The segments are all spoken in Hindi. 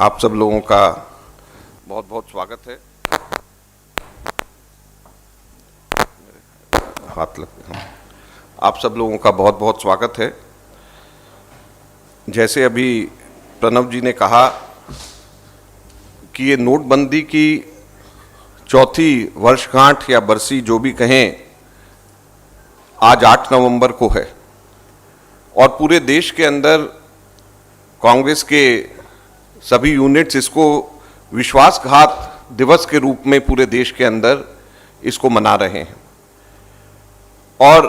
आप सब लोगों का बहुत बहुत स्वागत है। हाथ लगते हैं। आप सब लोगों का बहुत बहुत स्वागत है। जैसे अभी प्रणव जी ने कहा कि ये नोटबंदी की चौथी वर्षगांठ या बरसी जो भी कहें, आज 8 नवंबर को है और पूरे देश के अंदर कांग्रेस के सभी यूनिट्स इसको विश्वासघात दिवस के रूप में पूरे देश के अंदर इसको मना रहे हैं। और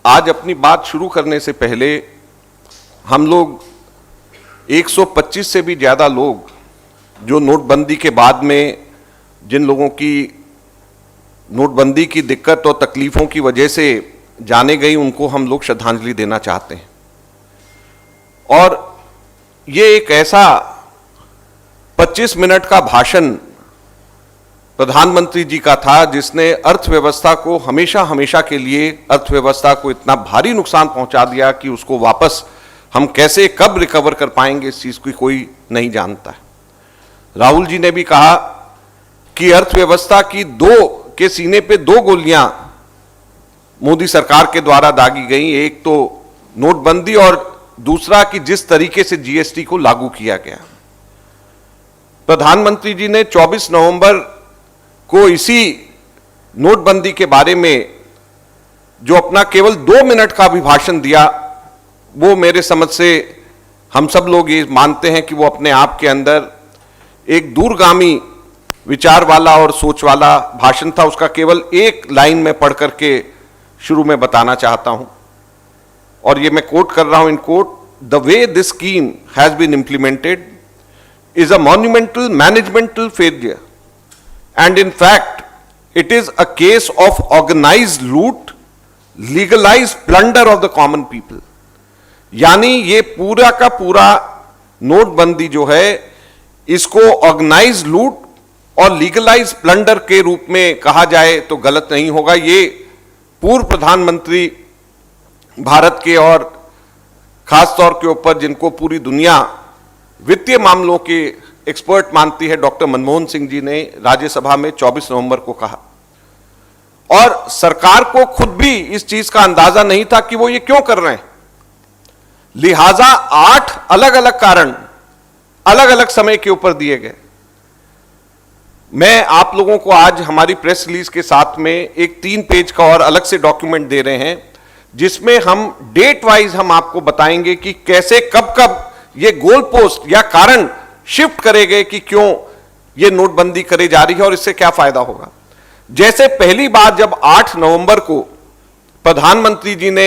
आज अपनी बात शुरू करने से पहले हम लोग 125 से भी ज़्यादा लोग जो नोटबंदी के बाद में जिन लोगों की नोटबंदी की दिक्कत और तकलीफ़ों की वजह से जाने गई, उनको हम लोग श्रद्धांजलि देना चाहते हैं। और ये एक ऐसा 25 मिनट का भाषण प्रधानमंत्री जी का था जिसने अर्थव्यवस्था को हमेशा के लिए अर्थव्यवस्था को इतना भारी नुकसान पहुंचा दिया कि उसको वापस हम कैसे कब रिकवर कर पाएंगे, इस चीज की कोई नहीं जानता है। राहुल जी ने भी कहा कि अर्थव्यवस्था की के सीने पे 2 गोलियां मोदी सरकार के द्वारा दागी गई, एक तो नोटबंदी और दूसरा कि जिस तरीके से जीएसटी को लागू किया गया। प्रधानमंत्री जी ने 24 नवंबर को इसी नोटबंदी के बारे में जो अपना केवल 2 मिनट का भी भाषण दिया, वो मेरे समझ से हम सब लोग ये मानते हैं कि वो अपने आप के अंदर एक दूरगामी विचार वाला और सोच वाला भाषण था। उसका केवल एक लाइन में पढ़ करके शुरू में बताना चाहता हूं और ये मैं कोट कर रहा हूं unquote. The way this scheme has been implemented is a monumental managemental failure and in fact it is a case of organized loot, legalized plunder of the common people। यानी ये पूरा का पूरा नोटबंदी जो है इसको ऑर्गेनाइज लूट और लीगलाइज प्लंडर के रूप में कहा जाए तो गलत नहीं होगा। ये पूर्व प्रधानमंत्री भारत के और खास तौर के ऊपर जिनको पूरी दुनिया वित्तीय मामलों के एक्सपर्ट मानती है, डॉक्टर मनमोहन सिंह जी ने राज्यसभा में 24 नवंबर को कहा। और सरकार को खुद भी इस चीज का अंदाजा नहीं था कि वो ये क्यों कर रहे हैं। लिहाजा 8 अलग अलग कारण अलग अलग समय के ऊपर दिए गए। मैं आप लोगों को आज हमारी प्रेस रिलीज के साथ में एक 3 पेज का और अलग से डॉक्यूमेंट दे रहे हैं जिसमें हम डेट वाइज हम आपको बताएंगे कि कैसे कब कब ये गोल पोस्ट या कारण शिफ्ट करे गए कि क्यों ये नोटबंदी करे जा रही है और इससे क्या फायदा होगा। जैसे पहली बार जब 8 नवंबर को प्रधानमंत्री जी ने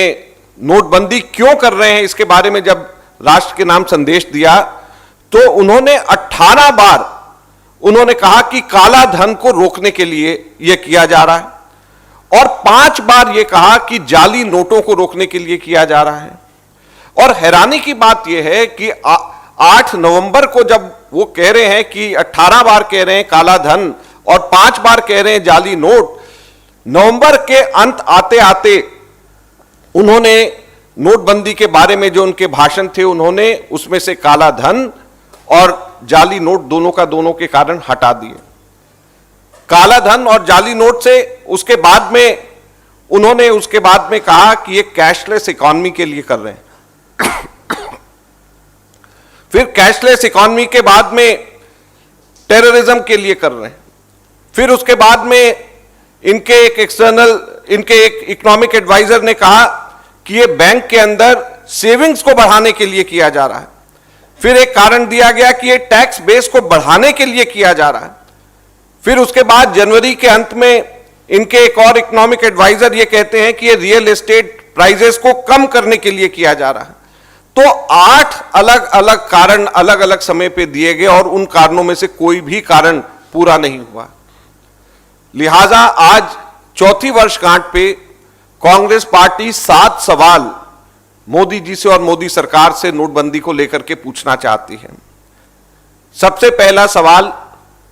नोटबंदी क्यों कर रहे हैं इसके बारे में जब राष्ट्र के नाम संदेश दिया तो उन्होंने 18 बार उन्होंने कहा कि काला धन को रोकने के लिए यह किया जा रहा है और 5 बार यह कहा कि जाली नोटों को रोकने के लिए किया जा रहा है। और हैरानी की बात यह है कि 8 नवंबर को जब वो कह रहे हैं कि 18 बार कह रहे हैं काला धन और 5 बार कह रहे हैं जाली नोट, नवंबर के अंत आते आते उन्होंने नोटबंदी के बारे में जो उनके भाषण थे उन्होंने उसमें से काला धन और जाली नोट दोनों का दोनों के कारण हटा दिए। काला धन और जाली नोट से उसके बाद में कहा कि ये कैशलेस इकोनॉमी के लिए कर रहे हैं। फिर कैशलेस इकोनॉमी के बाद में टेररिज्म के लिए कर रहे हैं। फिर उसके बाद में इनके एक इकोनॉमिक एडवाइजर ने कहा कि ये बैंक के अंदर सेविंग्स को बढ़ाने के लिए किया जा रहा है। फिर एक कारण दिया गया कि ये टैक्स बेस को बढ़ाने के लिए किया जा रहा है। फिर उसके बाद जनवरी के अंत में इनके एक और इकोनॉमिक एडवाइजर ये कहते हैं कि ये रियल एस्टेट प्राइजेस को कम करने के लिए किया जा रहा है। तो 8 अलग अलग कारण अलग अलग समय पे दिए गए और उन कारणों में से कोई भी कारण पूरा नहीं हुआ। लिहाजा आज चौथी वर्षगांठ पे कांग्रेस पार्टी 7 सवाल मोदी जी से और मोदी सरकार से नोटबंदी को लेकर के पूछना चाहती है। सबसे पहला सवाल,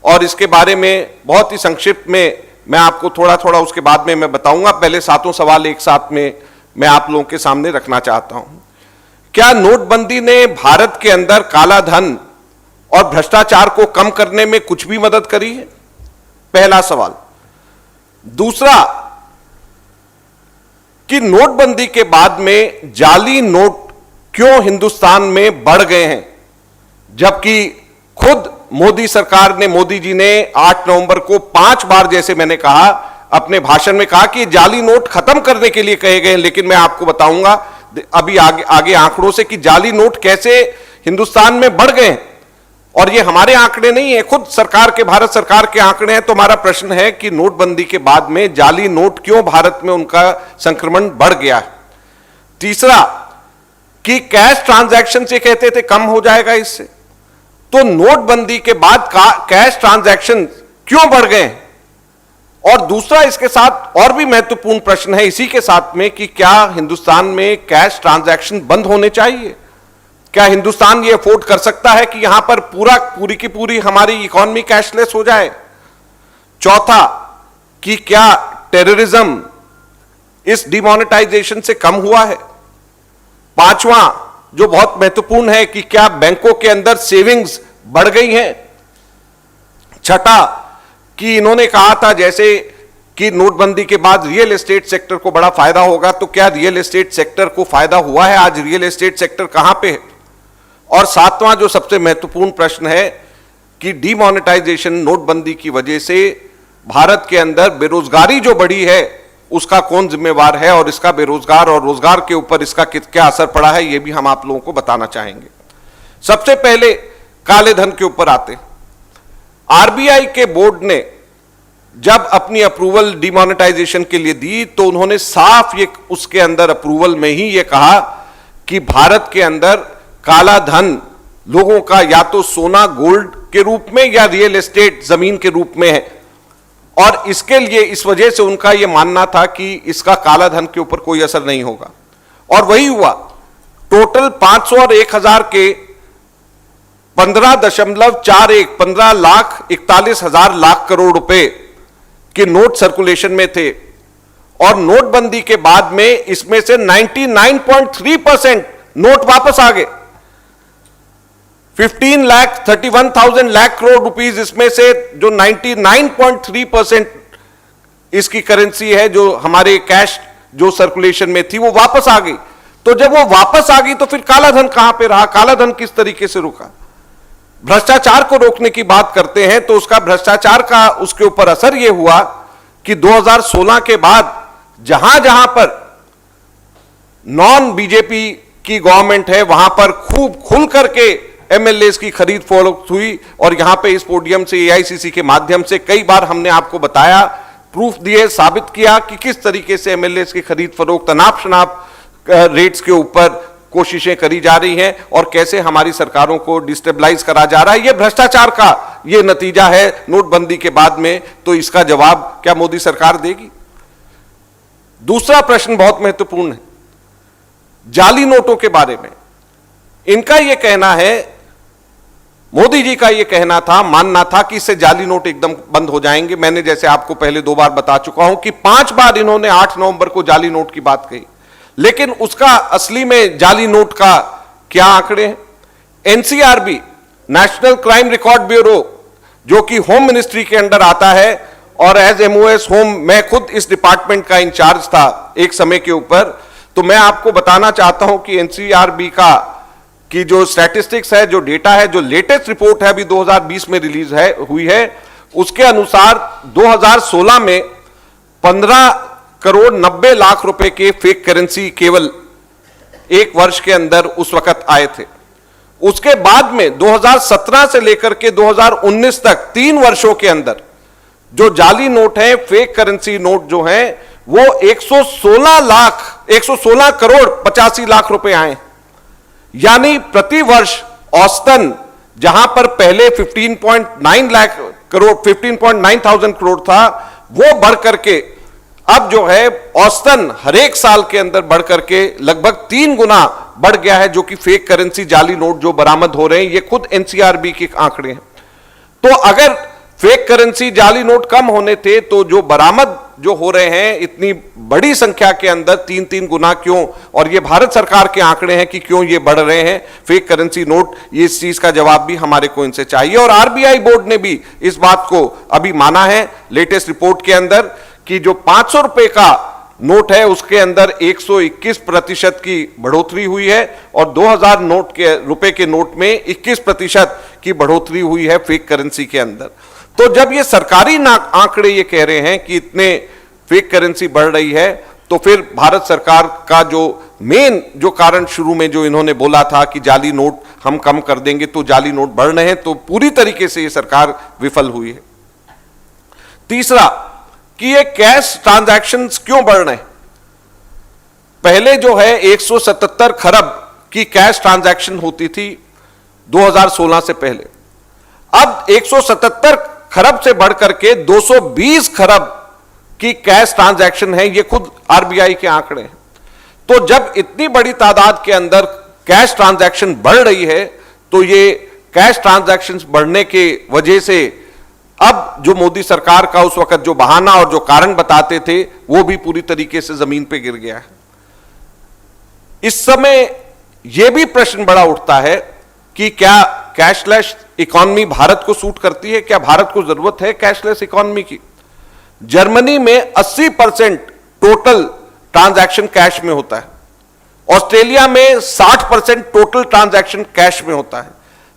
और इसके बारे में बहुत ही संक्षिप्त में मैं आपको थोड़ा थोड़ा उसके बाद में मैं बताऊंगा, पहले 7 सवाल एक साथ में मैं आप लोगों के सामने रखना चाहता हूं। क्या नोटबंदी ने भारत के अंदर काला धन और भ्रष्टाचार को कम करने में कुछ भी मदद करी है? पहला सवाल। दूसरा, कि नोटबंदी के बाद में जाली नोट क्यों हिंदुस्तान में बढ़ गए हैं, जबकि खुद मोदी सरकार ने, मोदी जी ने 8 नवंबर को 5 बार, जैसे मैंने कहा अपने भाषण में कहा कि जाली नोट खत्म करने के लिए कहे गए। लेकिन मैं आपको बताऊंगा अभी आगे आंकड़ों से कि जाली नोट कैसे हिंदुस्तान में बढ़ गए हैं। और ये हमारे आंकड़े नहीं है, खुद सरकार के, भारत सरकार के आंकड़े हैं। तो हमारा प्रश्न है कि नोटबंदी के बाद में जाली नोट क्यों भारत में उनका संक्रमण बढ़ गया है। तीसरा, कि कैश ट्रांजैक्शन से कहते थे कम हो जाएगा इससे, तो नोटबंदी के बाद कैश ट्रांजैक्शन क्यों बढ़ गए? और दूसरा, इसके साथ और भी महत्वपूर्ण प्रश्न है इसी के साथ में कि क्या हिंदुस्तान में कैश ट्रांजैक्शन बंद होने चाहिए? क्या हिंदुस्तान ये अफोर्ड कर सकता है कि यहां पर पूरी की पूरी हमारी इकोनॉमी कैशलेस हो जाए? चौथा, कि क्या टेररिज्म इस डिमोनेटाइजेशन से कम हुआ है? पांचवा, जो बहुत महत्वपूर्ण है, कि क्या बैंकों के अंदर सेविंग्स बढ़ गई हैं? छठा, कि इन्होंने कहा था जैसे कि नोटबंदी के बाद रियल एस्टेट सेक्टर को बड़ा फायदा होगा, तो क्या रियल एस्टेट सेक्टर को फायदा हुआ है? आज रियल एस्टेट सेक्टर कहां पे है? और सातवां, जो सबसे महत्वपूर्ण प्रश्न है, कि डिमोनेटाइजेशन, नोटबंदी की वजह से भारत के अंदर बेरोजगारी जो बढ़ी है उसका कौन जिम्मेवार है, और इसका बेरोजगार और रोजगार के ऊपर इसका क्या असर पड़ा है, यह भी हम आप लोगों को बताना चाहेंगे। सबसे पहले काले धन के ऊपर आते हैं। आरबीआई के बोर्ड ने जब अपनी अप्रूवल डिमोनेटाइजेशन के लिए दी तो उन्होंने साफ ये उसके अंदर अप्रूवल में ही ये कहा कि भारत के अंदर काला धन लोगों का या तो सोना, गोल्ड के रूप में या रियल एस्टेट, जमीन के रूप में है, और इसके लिए, इस वजह से उनका यह मानना था कि इसका काला धन के ऊपर कोई असर नहीं होगा। और वही हुआ। टोटल 500 और 1000 के 15.41 लाख करोड़ रुपए के नोट सर्कुलेशन में थे, और नोटबंदी के बाद में इसमें से 99.3% नोट वापस आ गए। 15,31,000 लाख करोड़ रुपीस इसमें से जो 99.3% इसकी करेंसी है, जो हमारे कैश जो सर्कुलेशन में थी, वो वापस आ गई। तो जब वो वापस आ गई तो फिर काला धन कहां पे रहा? काला धन किस तरीके से रुका? भ्रष्टाचार को रोकने की बात करते हैं तो उसका, भ्रष्टाचार का उसके ऊपर असर यह हुआ कि 2016 के बाद जहां जहां पर नॉन बीजेपी की गवर्नमेंट है वहां पर खूब खुल करके एमएलएस की खरीद फरोख्त हुई। और यहां पे इस पोडियम से, एआईसीसी के माध्यम से कई बार हमने आपको बताया, प्रूफ दिए, साबित किया कि किस तरीके से एमएलएस की खरीद फरोख्त अनाप शनाप रेट्स के ऊपर कोशिशें करी जा रही हैं और कैसे हमारी सरकारों को डिस्टेबलाइज करा जा रहा है। यह भ्रष्टाचार का यह नतीजा है नोटबंदी के बाद में। तो इसका जवाब क्या मोदी सरकार देगी? दूसरा प्रश्न बहुत महत्वपूर्ण है, जाली नोटों के बारे में। इनका यह कहना है, मोदी जी का यह कहना था, मानना था कि इससे जाली नोट एकदम बंद हो जाएंगे। मैंने जैसे आपको पहले 2 बार बता चुका हूं कि 5 बार इन्होंने 8 नवंबर को जाली नोट की बात कही, लेकिन उसका असली में जाली नोट का क्या आंकड़े हैं? NCRB, national crime record bureau, जो कि होम मिनिस्ट्री के अंडर आता है, और एज एमओएस होम मैं खुद इस डिपार्टमेंट का इंचार्ज था एक समय के ऊपर, तो मैं आपको बताना चाहता हूं कि एनसीआरबी की जो स्टैटिस्टिक्स है, जो डेटा है, जो लेटेस्ट रिपोर्ट है अभी 2020 में रिलीज हुई है, उसके अनुसार 2016 में 15 करोड़ 90 लाख रुपए के फेक करेंसी केवल 1 वर्ष के अंदर उस वक्त आए थे। उसके बाद में 2017 से लेकर के 2019 तक 3 वर्षों के अंदर जो जाली नोट हैं, फेक करेंसी नोट जो हैं, वो 116 करोड़ 85 लाख रुपए आए। यानी प्रति वर्ष औसतन जहां पर पहले 15.9 करोड़ था, वो बढ़ करके अब जो है औसतन हर एक साल के अंदर बढ़ करके लगभग 3 गुना बढ़ गया है, जो कि फेक करेंसी जाली नोट जो बरामद हो रहे हैं। ये खुद एनसीआरबी के आंकड़े हैं। तो अगर फेक करेंसी, जाली नोट कम होने थे, तो जो बरामद जो हो रहे हैं इतनी बड़ी संख्या के अंदर 3-3 गुना क्यों? और ये भारत सरकार के आंकड़े हैं कि क्यों ये बढ़ रहे हैं फेक करेंसी नोट, ये इस चीज का जवाब भी हमारे को इनसे चाहिए। और आरबीआई बोर्ड ने भी इस बात को अभी माना है लेटेस्ट रिपोर्ट के अंदर कि जो 500 रुपए का नोट है उसके अंदर 121% की बढ़ोतरी हुई है और 2000 नोट के रुपए के नोट में 21% की बढ़ोतरी हुई है फेक करेंसी के अंदर। तो जब ये सरकारी आंकड़े ये कह रहे हैं कि इतने फेक करेंसी बढ़ रही है, तो फिर भारत सरकार का जो मेन जो कारण शुरू में जो इन्होंने बोला था कि जाली नोट हम कम कर देंगे तो जाली नोट बढ़ रहे हैं, तो पूरी तरीके से ये सरकार विफल हुई है। तीसरा कि ये कैश ट्रांजैक्शंस क्यों बढ़ रहे हैं? पहले जो है 177 खरब की कैश ट्रांजैक्शन होती थी 2016 से पहले, अब 177 खरब से बढ़कर के 220 खरब की कैश ट्रांजैक्शन है, ये खुद आरबीआई के आंकड़े हैं। तो जब इतनी बड़ी तादाद के अंदर कैश ट्रांजैक्शन बढ़ रही है, तो ये कैश ट्रांजैक्शन बढ़ने के वजह से अब जो मोदी सरकार का उस वक्त जो बहाना और जो कारण बताते थे वो भी पूरी तरीके से जमीन पे गिर गया है। इस समय यह भी प्रश्न बड़ा उठता है कि क्या कैशलेस इकोनॉमी भारत को सूट करती है? क्या भारत को जरूरत है कैशलेस इकोनॉमी की? जर्मनी में 80% टोटल ट्रांजैक्शन कैश में होता है, ऑस्ट्रेलिया में 60% टोटल ट्रांजैक्शन कैश में होता है,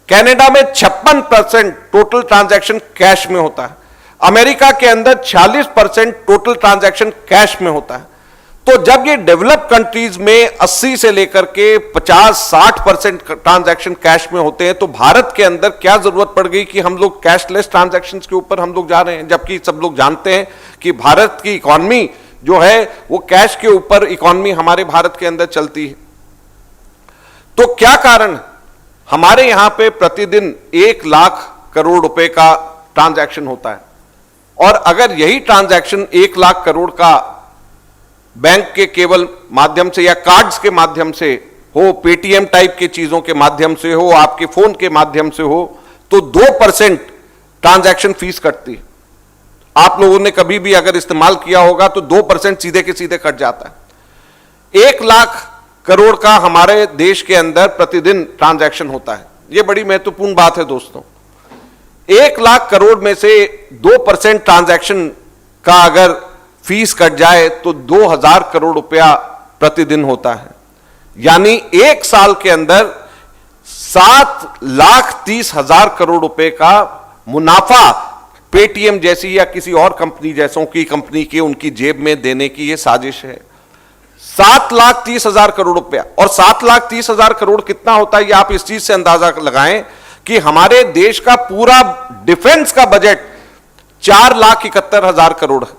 कनाडा में 56% टोटल ट्रांजैक्शन कैश में होता है, अमेरिका के अंदर 46% टोटल ट्रांजैक्शन कैश में होता है। तो जब ये डेवलप कंट्रीज में 80 से लेकर के 50-60% ट्रांजैक्शन कैश में होते हैं, तो भारत के अंदर क्या जरूरत पड़ गई कि हम लोग कैशलेस ट्रांजैक्शंस के ऊपर हम लोग जा रहे हैं, जबकि सब लोग जानते हैं कि भारत की इकोनॉमी जो है वो कैश के ऊपर इकोनॉमी हमारे भारत के अंदर चलती है। तो क्या कारण है? हमारे यहां पे प्रतिदिन 1 लाख करोड़ रुपए का ट्रांजैक्शन होता है, और अगर यही ट्रांजैक्शन 1 लाख करोड़ का बैंक के केवल माध्यम से या कार्ड्स के माध्यम से हो, पेटीएम टाइप की चीजों के माध्यम से हो, आपके फोन के माध्यम से हो, तो 2% ट्रांजैक्शन फीस कटती है। आप लोगों ने कभी भी अगर इस्तेमाल किया होगा तो 2% सीधे के सीधे कट जाता है। 1 लाख करोड़ का हमारे देश के अंदर प्रतिदिन ट्रांजैक्शन होता है। यह बड़ी महत्वपूर्ण बात है दोस्तों। 1 लाख करोड़ में से 2% ट्रांजैक्शन का अगर फीस कट जाए तो 2000 करोड़ रुपया प्रतिदिन होता है, यानी 1 साल के अंदर 7,30,000 करोड़ रुपए का मुनाफा पेटीएम जैसी या किसी और कंपनी जैसों की कंपनी के उनकी जेब में देने की यह साजिश है। 7,30,000 करोड़ रुपया, और 7,30,000 करोड़ कितना होता है ये आप इस चीज से अंदाजा लगाएं कि हमारे देश का पूरा डिफेंस का बजट 4,71,000 करोड़ है।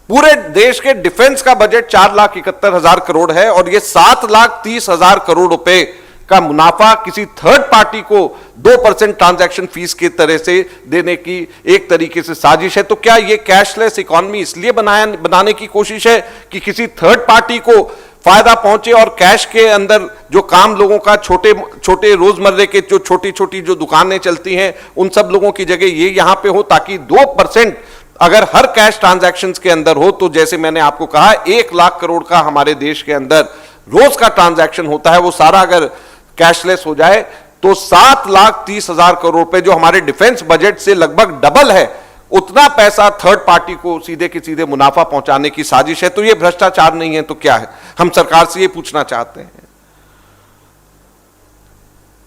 पूरे देश के डिफेंस का बजट 4,71,000 करोड़ है, और ये 7,30,000 करोड़ रुपए का मुनाफा किसी थर्ड पार्टी को 2% ट्रांजैक्शन फीस की तरह से देने की एक तरीके से साजिश है। तो क्या ये कैशलेस इकोनॉमी इसलिए बनाने की कोशिश है कि किसी थर्ड पार्टी को फायदा पहुंचे और कैश के अंदर जो काम लोगों का छोटे छोटे रोजमर्रे के जो छोटी छोटी जो दुकानें चलती हैं उन सब लोगों की जगह ये यहां पे हो, ताकि 2% अगर हर कैश ट्रांजैक्शंस के अंदर हो, तो जैसे मैंने आपको कहा 1 लाख करोड़ का हमारे देश के अंदर रोज का ट्रांजैक्शन होता है, वो सारा अगर कैशलेस हो जाए तो 7,30,000 करोड़ रुपए जो हमारे डिफेंस बजट से लगभग डबल है, उतना पैसा थर्ड पार्टी को सीधे के सीधे मुनाफा पहुंचाने की साजिश है। तो ये भ्रष्टाचार नहीं है तो क्या है? हम सरकार से ये पूछना चाहते हैं।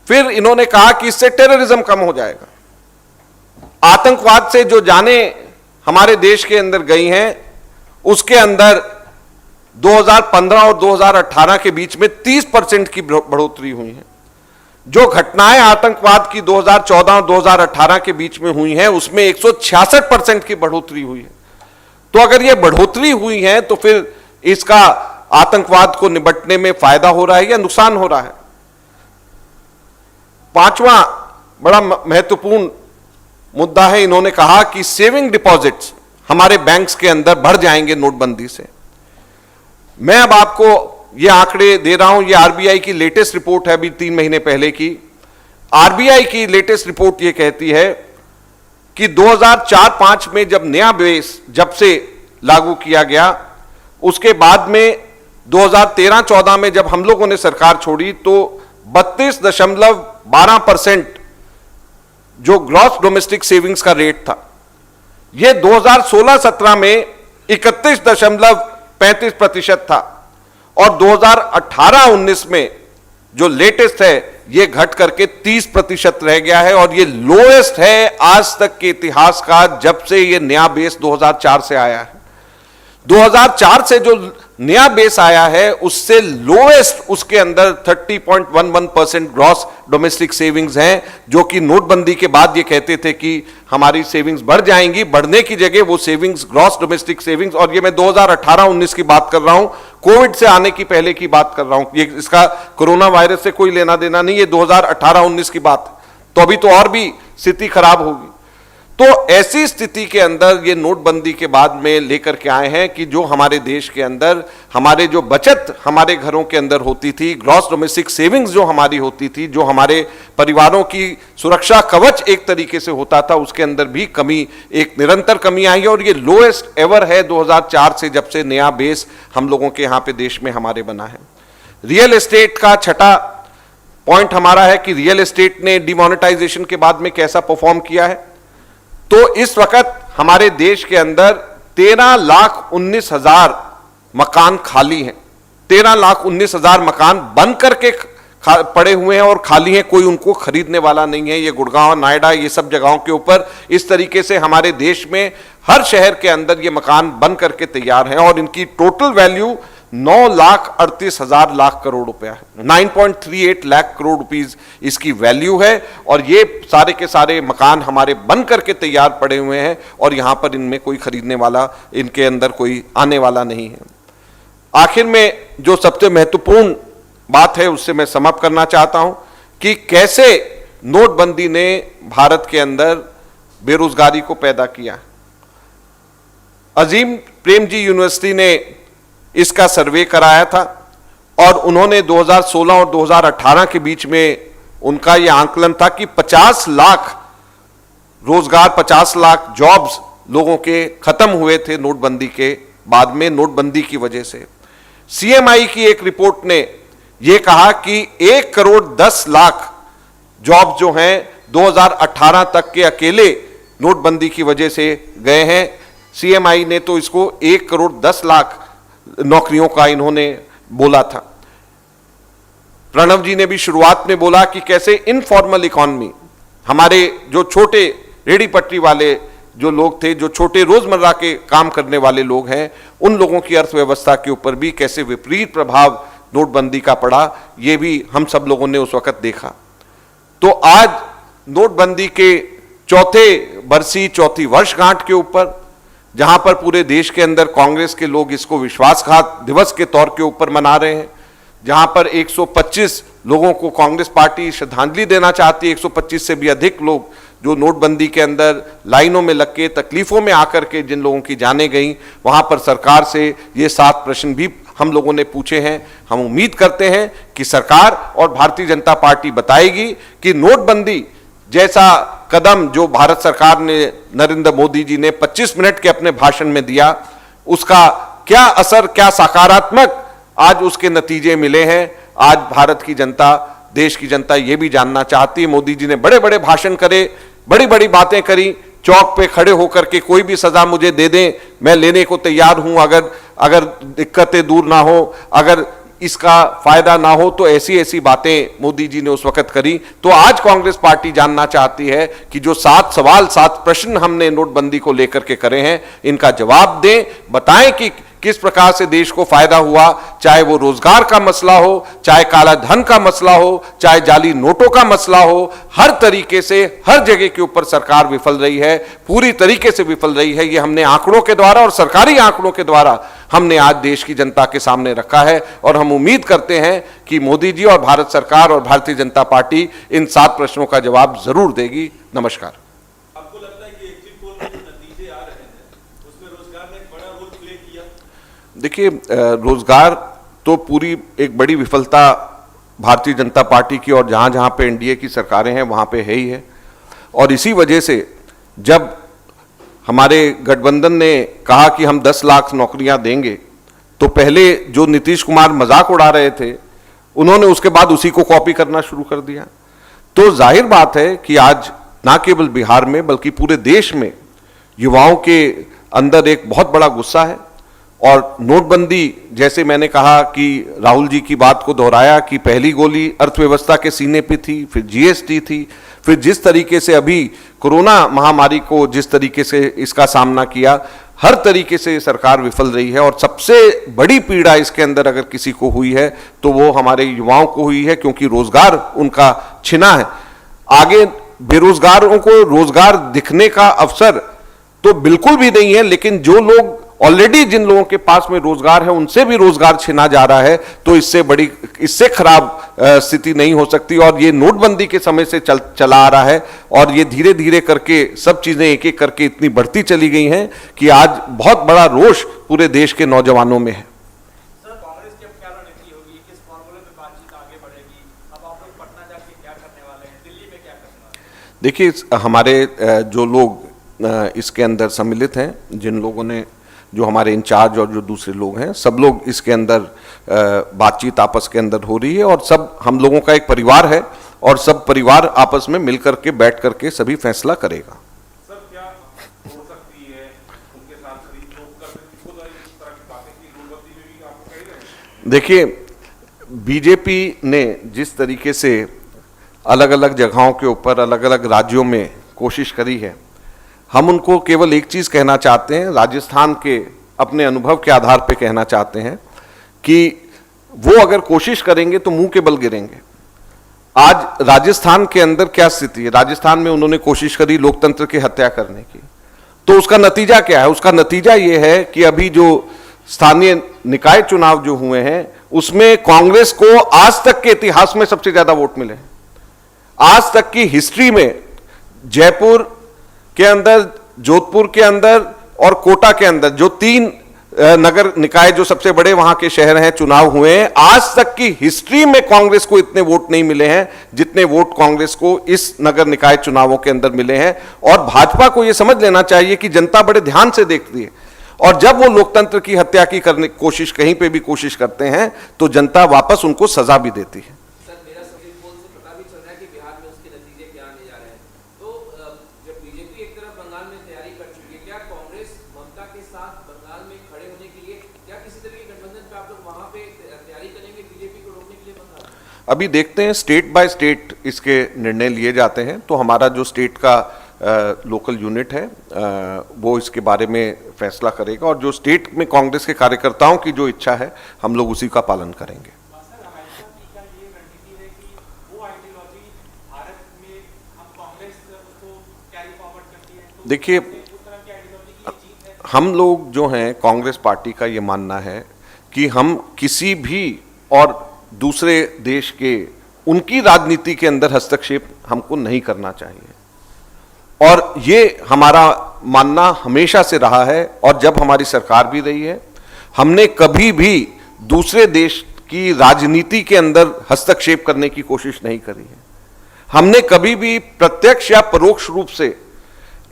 फिर इन्होंने कहा कि इससे टेररिज्म कम हो जाएगा। आतंकवाद से जो जाने हमारे देश के अंदर गई हैं, उसके अंदर 2015 और 2018 के बीच में 30% की बढ़ोतरी हुई है। जो घटनाएं आतंकवाद की 2014 और 2018 के बीच में हुई हैं, उसमें 166% की बढ़ोतरी हुई है। तो अगर यह बढ़ोतरी हुई है तो फिर इसका आतंकवाद को निपटने में फायदा हो रहा है या नुकसान हो रहा है? 5वां बड़ा महत्वपूर्ण मुद्दा है, इन्होंने कहा कि सेविंग डिपॉजिट्स हमारे बैंक्स के अंदर बढ़ जाएंगे नोटबंदी से। मैं अब आपको ये आंकड़े दे रहा हूं, ये आरबीआई की लेटेस्ट रिपोर्ट है, अभी 3 महीने पहले की। आरबीआई की लेटेस्ट रिपोर्ट ये कहती है कि 2004-5 में जब नया बेस जब से लागू किया गया, उसके बाद में 2013-14 में जब हम लोगों ने सरकार छोड़ी तो 32.12% जो ग्रॉस डोमेस्टिक सेविंग्स का रेट था, यह 2016-17 में 31.35% था और 2018-19 में जो लेटेस्ट है यह घट करके 30% रह गया है और यह लोएस्ट है आज तक के इतिहास का, जब से यह नया बेस 2004 से आया है। 2004 से जो नया बेस आया है उससे लोएस्ट उसके अंदर 30.11% ग्रॉस डोमेस्टिक सेविंग्स हैं, जो कि नोटबंदी के बाद ये कहते थे कि हमारी सेविंग्स बढ़ जाएंगी, बढ़ने की जगह वो सेविंग्स, ग्रॉस डोमेस्टिक सेविंग्स, और ये मैं 2018-19 की बात कर रहा हूं, कोविड से आने की पहले की बात कर रहा हूं, ये इसका कोरोना वायरस से कोई लेना देना नहीं, ये 2018-19 की बात है। तो अभी तो और भी स्थिति खराब होगी। तो ऐसी स्थिति के अंदर ये नोटबंदी के बाद में लेकर के आए हैं कि जो हमारे देश के अंदर हमारे जो बचत हमारे घरों के अंदर होती थी, ग्रॉस डोमेस्टिक सेविंग्स जो हमारी होती थी, जो हमारे परिवारों की सुरक्षा कवच एक तरीके से होता था, उसके अंदर भी कमी, एक निरंतर कमी आई है और ये लोएस्ट एवर है 2004 से, जब से नया बेस हम लोगों के यहाँ पे देश में हमारे बना है। रियल एस्टेट का छठा पॉइंट हमारा है कि रियल एस्टेट ने डिमोनेटाइजेशन के बाद में कैसा परफॉर्म किया है। तो इस वक्त हमारे देश के अंदर 13,19,000 मकान खाली हैं, 13,19,000 मकान बन करके पड़े हुए हैं और खाली हैं, कोई उनको खरीदने वाला नहीं है। ये गुड़गांव, नोएडा, ये सब जगहों के ऊपर इस तरीके से हमारे देश में हर शहर के अंदर ये मकान बन करके तैयार हैं और इनकी टोटल वैल्यू 9,38,000 लाख करोड़ रुपया है, 9.38 लाख करोड़ रुपीस इसकी वैल्यू है और ये सारे के सारे मकान हमारे बन करके तैयार पड़े हुए हैं और यहां पर इनमें कोई खरीदने वाला, इनके अंदर कोई आने वाला नहीं है। आखिर में जो सबसे महत्वपूर्ण बात है उससे मैं समाप्त करना चाहता हूं कि कैसे नोटबंदी ने भारत के अंदर बेरोजगारी को पैदा किया। अजीम प्रेमजी यूनिवर्सिटी ने इसका सर्वे कराया था और उन्होंने 2016 और 2018 के बीच में उनका यह आंकलन था कि 50 लाख रोजगार, 50 लाख जॉब्स लोगों के खत्म हुए थे नोटबंदी के बाद में, नोटबंदी की वजह से। सीएमआई की एक रिपोर्ट ने यह कहा कि 1,10,00,000 जॉब जो हैं 2018 तक के अकेले नोटबंदी की वजह से गए हैं। सीएमआई ने तो इसको 1,10,00,000 नौकरियों का इन्होंने बोला था। प्रणव जी ने भी शुरुआत में बोला कि कैसे इनफॉर्मल इकोनॉमी, हमारे जो छोटे रेडी पटरी वाले जो लोग थे, जो छोटे रोजमर्रा के काम करने वाले लोग हैं, उन लोगों की अर्थव्यवस्था के ऊपर भी कैसे विपरीत प्रभाव नोटबंदी का पड़ा, ये भी हम सब लोगों ने उस वक्त देखा। तो आज नोटबंदी के चौथी वर्षगांठ के ऊपर, जहां पर पूरे देश के अंदर कांग्रेस के लोग इसको विश्वासघात दिवस के तौर के ऊपर मना रहे हैं, जहां पर 125 लोगों को कांग्रेस पार्टी श्रद्धांजलि देना चाहती है, 125 से भी अधिक लोग जो नोटबंदी के अंदर लाइनों में लग के, तकलीफों में आकर के जिन लोगों की जाने गई, वहां पर सरकार से ये 7 प्रश्न भी हम लोगों ने पूछे हैं। हम उम्मीद करते हैं कि सरकार और भारतीय जनता पार्टी बताएगी कि नोटबंदी जैसा कदम जो भारत सरकार ने, नरेंद्र मोदी जी ने 25 मिनट के अपने भाषण में दिया, उसका क्या असर, क्या सकारात्मक आज उसके नतीजे मिले हैं। आज भारत की जनता, देश की जनता ये भी जानना चाहती है। मोदी जी ने बड़े बड़े भाषण करे, बड़ी बड़ी बातें करी, चौक पे खड़े होकर के कोई भी सजा मुझे दे दें, मैं लेने को तैयार हूं, अगर दिक्कतें दूर ना हो, अगर इसका फायदा ना हो, तो ऐसी ऐसी बातें मोदी जी ने उस वक्त करी। तो आज कांग्रेस पार्टी जानना चाहती है कि जो 7 सवाल, 7 प्रश्न हमने नोटबंदी को लेकर के करे हैं, इनका जवाब दें, बताएं कि किस प्रकार से देश को फायदा हुआ, चाहे वो रोजगार का मसला हो, चाहे काला धन का मसला हो, चाहे जाली नोटों का मसला हो, हर तरीके से हर जगह के ऊपर सरकार विफल रही है, पूरी तरीके से विफल रही है। ये हमने आंकड़ों के द्वारा और सरकारी आंकड़ों के द्वारा हमने आज देश की जनता के सामने रखा है और हम उम्मीद करते हैं कि मोदी जी और भारत सरकार और भारतीय जनता पार्टी इन 7 प्रश्नों का जवाब जरूर देगी। नमस्कार। आपको लगता है कि एग्जिट पोल में जो नतीजे आ रहे हैं उसमें रोजगार ने एक बड़ा रोल प्ले किया? देखिए, रोजगार तो पूरी एक बड़ी विफलता भारतीय जनता पार्टी की और जहां जहां पे एनडीए की सरकारें हैं वहां पे है ही है और इसी वजह से जब हमारे गठबंधन ने कहा कि हम 10 लाख नौकरियां देंगे, तो पहले जो नीतीश कुमार मजाक उड़ा रहे थे, उन्होंने उसके बाद उसी को कॉपी करना शुरू कर दिया। तो जाहिर बात है कि आज ना केवल बिहार में बल्कि पूरे देश में युवाओं के अंदर एक बहुत बड़ा गुस्सा है। और नोटबंदी, जैसे मैंने कहा कि राहुल जी की बात को दोहराया कि पहली गोली अर्थव्यवस्था के सीने पे थी, फिर जीएसटी थी, फिर जिस तरीके से अभी कोरोना महामारी को जिस तरीके से इसका सामना किया, हर तरीके से सरकार विफल रही है। और सबसे बड़ी पीड़ा इसके अंदर अगर किसी को हुई है तो वो हमारे युवाओं को हुई है, क्योंकि रोजगार उनका छिना है। आगे बेरोजगारों को रोजगार दिखने का अवसर तो बिल्कुल भी नहीं है, लेकिन जो लोग ऑलरेडी, जिन लोगों के पास में रोजगार है, उनसे भी रोजगार छिना जा रहा है। तो इससे खराब स्थिति नहीं हो सकती। और ये नोटबंदी के समय से चला आ रहा है और ये धीरे धीरे करके सब चीजें एक एक करके इतनी बढ़ती चली गई हैं कि आज बहुत बड़ा रोष पूरे देश के नौजवानों में है। सर, कांग्रेस की अब क्या रणनीति होगी? किस फॉर्मूले पे बातचीत आगे बढ़ेगी? अब आप लोग पटना जाके क्या करने वाले हैं? दिल्ली में क्या करने वाले हैं? देखिए, हमारे जो लोग इसके अंदर सम्मिलित हैं, जिन लोगों ने, जो हमारे इंचार्ज और जो दूसरे लोग हैं, सब लोग इसके अंदर बातचीत आपस के अंदर हो रही है। और सब हम लोगों का एक परिवार है और सब परिवार आपस में मिल करके बैठ करके सभी फैसला करेगा। सर, क्या हो सकती है उनके साथ खरीद फरोख्त कर सकती है? इस तरह की बातें की नोटबंदी में भी आपको कही रहे हैं? देखिए, बीजेपी ने जिस तरीके से अलग अलग जगहों के ऊपर अलग अलग राज्यों में कोशिश करी है, हम उनको केवल एक चीज कहना चाहते हैं, राजस्थान के अपने अनुभव के आधार पर कहना चाहते हैं कि वो अगर कोशिश करेंगे तो मुंह के बल गिरेंगे। आज राजस्थान के अंदर क्या स्थिति है? राजस्थान में उन्होंने कोशिश करी लोकतंत्र की हत्या करने की, तो उसका नतीजा क्या है? उसका नतीजा ये है कि अभी जो स्थानीय निकाय चुनाव जो हुए हैं, उसमें कांग्रेस को आज तक के इतिहास में सबसे ज्यादा वोट मिले। आज तक की हिस्ट्री में जयपुर के अंदर, जोधपुर के अंदर और कोटा के अंदर, जो 3 नगर निकाय जो सबसे बड़े वहां के शहर हैं, चुनाव हुए हैं, आज तक की हिस्ट्री में कांग्रेस को इतने वोट नहीं मिले हैं जितने वोट कांग्रेस को इस नगर निकाय चुनावों के अंदर मिले हैं। और भाजपा को यह समझ लेना चाहिए कि जनता बड़े ध्यान से देखती है, और जब वो लोकतंत्र की हत्या की करने की कोशिश, कहीं पे भी कोशिश करते हैं, तो जनता वापस उनको सजा भी देती है। अभी देखते हैं, स्टेट बाय स्टेट इसके निर्णय लिए जाते हैं। तो हमारा जो स्टेट का लोकल यूनिट है वो इसके बारे में फैसला करेगा, और जो स्टेट में कांग्रेस के कार्यकर्ताओं की जो इच्छा है, हम लोग उसी का पालन करेंगे। देखिए, हम लोग जो हैं, कांग्रेस पार्टी का ये मानना है कि हम किसी भी और दूसरे देश के उनकी राजनीति के अंदर हस्तक्षेप हमको नहीं करना चाहिए, और ये हमारा मानना हमेशा से रहा है। और जब हमारी सरकार भी रही है, हमने कभी भी दूसरे देश की राजनीति के अंदर हस्तक्षेप करने की कोशिश नहीं करी है। हमने कभी भी प्रत्यक्ष या परोक्ष रूप से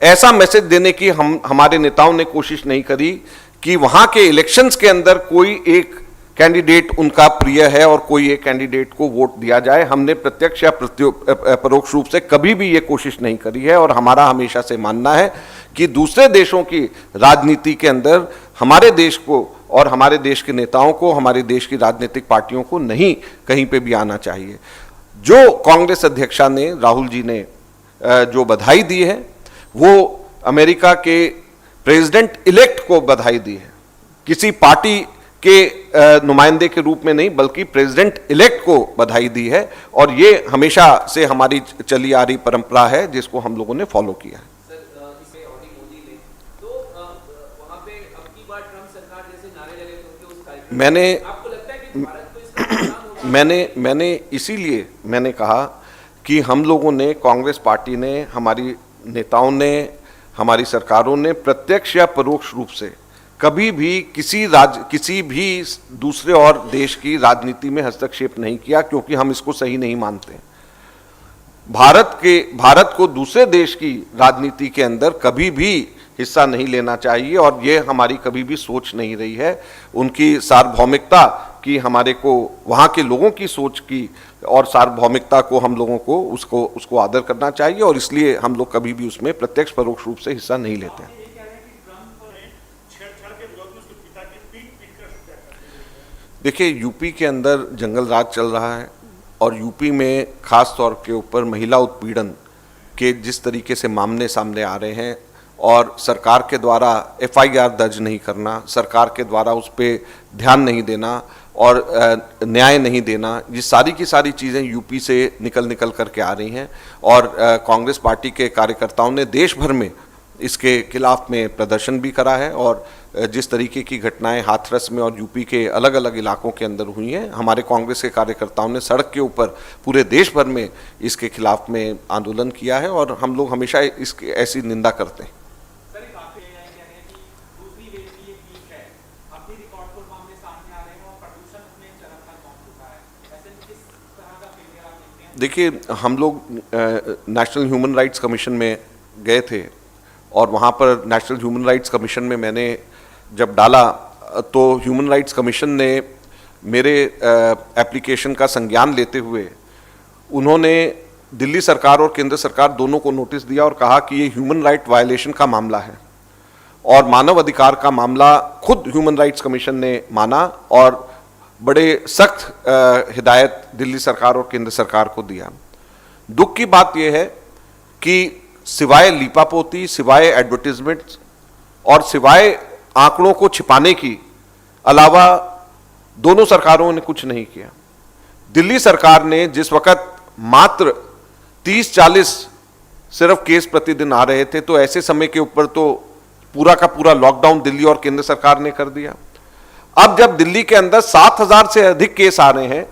ऐसा मैसेज देने की हमारे नेताओं ने कोशिश नहीं करी कि वहां के इलेक्शंस के अंदर कोई एक कैंडिडेट उनका प्रिय है और कोई एक कैंडिडेट को वोट दिया जाए। हमने प्रत्यक्ष या परोक्ष रूप से कभी भी ये कोशिश नहीं करी है, और हमारा हमेशा से मानना है कि दूसरे देशों की राजनीति के अंदर हमारे देश को और हमारे देश के नेताओं को, हमारे देश की राजनीतिक पार्टियों को नहीं कहीं पे भी आना चाहिए। जो कांग्रेस अध्यक्षा ने, राहुल जी ने जो बधाई दी है, वो अमेरिका के प्रेसिडेंट इलेक्ट को बधाई दी है, किसी पार्टी के नुमाइंदे के रूप में नहीं, बल्कि प्रेसिडेंट इलेक्ट को बधाई दी है। और ये हमेशा से हमारी चली आ रही परंपरा है, जिसको हम लोगों ने फॉलो किया है। मैंने इसीलिए मैंने कहा कि हम लोगों ने, कांग्रेस पार्टी ने, हमारी नेताओं ने, हमारी सरकारों ने प्रत्यक्ष या परोक्ष रूप से कभी भी किसी भी दूसरे और देश की राजनीति में हस्तक्षेप नहीं किया, क्योंकि हम इसको सही नहीं मानते। भारत को दूसरे देश की राजनीति के अंदर कभी भी हिस्सा नहीं लेना चाहिए, और ये हमारी कभी भी सोच नहीं रही है। उनकी सार्वभौमिकता की, हमारे को वहाँ के लोगों की सोच की और सार्वभौमिकता को हम लोगों को उसको आदर करना चाहिए, और इसलिए हम लोग कभी भी उसमें प्रत्यक्ष परोक्ष रूप से हिस्सा नहीं लेते हैं। देखिए, यूपी के अंदर जंगल राज चल रहा है, और यूपी में खास तौर के ऊपर महिला उत्पीड़न के जिस तरीके से मामले सामने आ रहे हैं, और सरकार के द्वारा एफआईआर दर्ज नहीं करना, सरकार के द्वारा उस पर ध्यान नहीं देना और न्याय नहीं देना, ये सारी की सारी चीज़ें यूपी से निकल करके आ रही हैं। और कांग्रेस पार्टी के कार्यकर्ताओं ने देश भर में इसके खिलाफ में प्रदर्शन भी करा है, और जिस तरीके की घटनाएं हाथरस में और यूपी के अलग अलग इलाकों के अंदर हुई हैं, हमारे कांग्रेस के कार्यकर्ताओं ने सड़क के ऊपर पूरे देश भर में इसके खिलाफ में आंदोलन किया है, और हम लोग हमेशा इसकी ऐसी निंदा करते हैं। देखिए, हम लोग नेशनल ह्यूमन राइट्स कमीशन में गए थे, और वहाँ पर नेशनल ह्यूमन राइट्स कमीशन में मैंने जब डाला तो ह्यूमन राइट्स कमीशन ने मेरे एप्लीकेशन का संज्ञान लेते हुए उन्होंने दिल्ली सरकार और केंद्र सरकार दोनों को नोटिस दिया और कहा कि ये ह्यूमन राइट वायलेशन का मामला है, और मानव अधिकार का मामला खुद ह्यूमन राइट्स कमीशन ने माना, और बड़े सख्त हिदायत दिल्ली सरकार और केंद्र सरकार को दिया। दुख की बात यह है कि सिवाय लीपापोती, सिवाय एडवर्टीजमेंट्स और सिवाय आंकड़ों को छिपाने की अलावा दोनों सरकारों ने कुछ नहीं किया। दिल्ली सरकार ने जिस वक्त मात्र 30-40 सिर्फ केस प्रतिदिन आ रहे थे, तो ऐसे समय के ऊपर तो पूरा का पूरा लॉकडाउन दिल्ली और केंद्र सरकार ने कर दिया। अब जब दिल्ली के अंदर 7,000 से अधिक केस आ रहे हैं,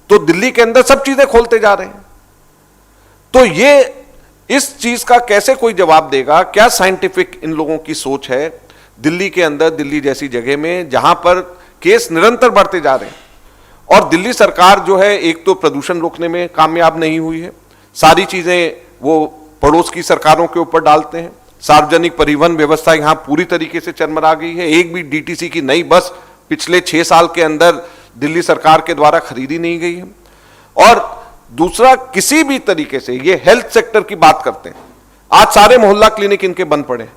तो दिल्ली के अंदर सब चीजें खोलते जा रहे हैं। तो ये इस चीज का कैसे कोई जवाब देगा? क्या साइंटिफिक इन लोगों की सोच है दिल्ली के अंदर, दिल्ली जैसी जगह में जहां पर केस निरंतर बढ़ते जा रहे हैं? और दिल्ली सरकार जो है, एक तो प्रदूषण रोकने में कामयाब नहीं हुई है, सारी चीजें वो पड़ोस की सरकारों के ऊपर डालते हैं। सार्वजनिक परिवहन व्यवस्था यहां पूरी तरीके से चरमरा गई है। एक भी डीटीसी की नई बस पिछले 6 साल के अंदर दिल्ली सरकार के द्वारा खरीदी नहीं गई है। और दूसरा, किसी भी तरीके से ये हेल्थ सेक्टर की बात करते हैं, आज सारे मोहल्ला क्लिनिक इनके बंद पड़े हैं।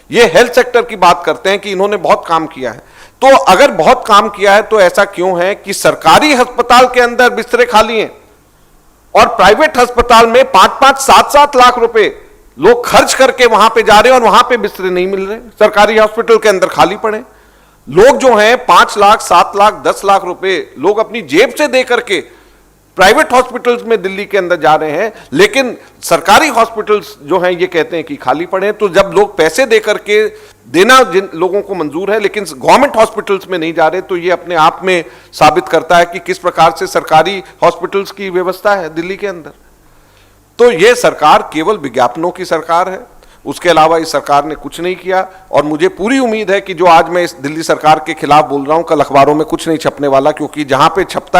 ये हेल्थ सेक्टर की बात करते हैं कि इन्होंने बहुत काम किया है। तो अगर बहुत काम किया है तो ऐसा क्यों है कि सरकारी अस्पताल के अंदर बिस्तरे खाली हैं, और प्राइवेट अस्पताल में 5-5, 7-7 लाख रुपए लोग खर्च करके वहां पे जा रहे हैं, और वहां पे बिस्तरे नहीं मिल रहे। सरकारी हॉस्पिटल के अंदर खाली पड़े। लोग जो हैं 5 लाख, 7 लाख, 10 लाख रुपए लोग अपनी जेब से दे करके प्राइवेट हॉस्पिटल्स में दिल्ली के अंदर जा रहे हैं, लेकिन सरकारी हॉस्पिटल्स जो हैं ये कहते हैं कि खाली पड़े हैं। तो जब लोग पैसे दे करके देना जिन लोगों को मंजूर है, लेकिन गवर्नमेंट हॉस्पिटल्स में नहीं जा रहे, तो ये अपने आप में साबित करता है कि किस प्रकार से सरकारी हॉस्पिटल्स की व्यवस्था है दिल्ली के अंदर। तो ये सरकार केवल विज्ञापनों की सरकार है, उसके अलावा इस सरकार ने कुछ नहीं किया। और मुझे पूरी उम्मीद है कि जो आज मैं इस दिल्ली सरकार के खिलाफ बोल रहा हूं, कल अखबारों में कुछ नहीं छपने वाला, क्योंकि जहां पे छपता है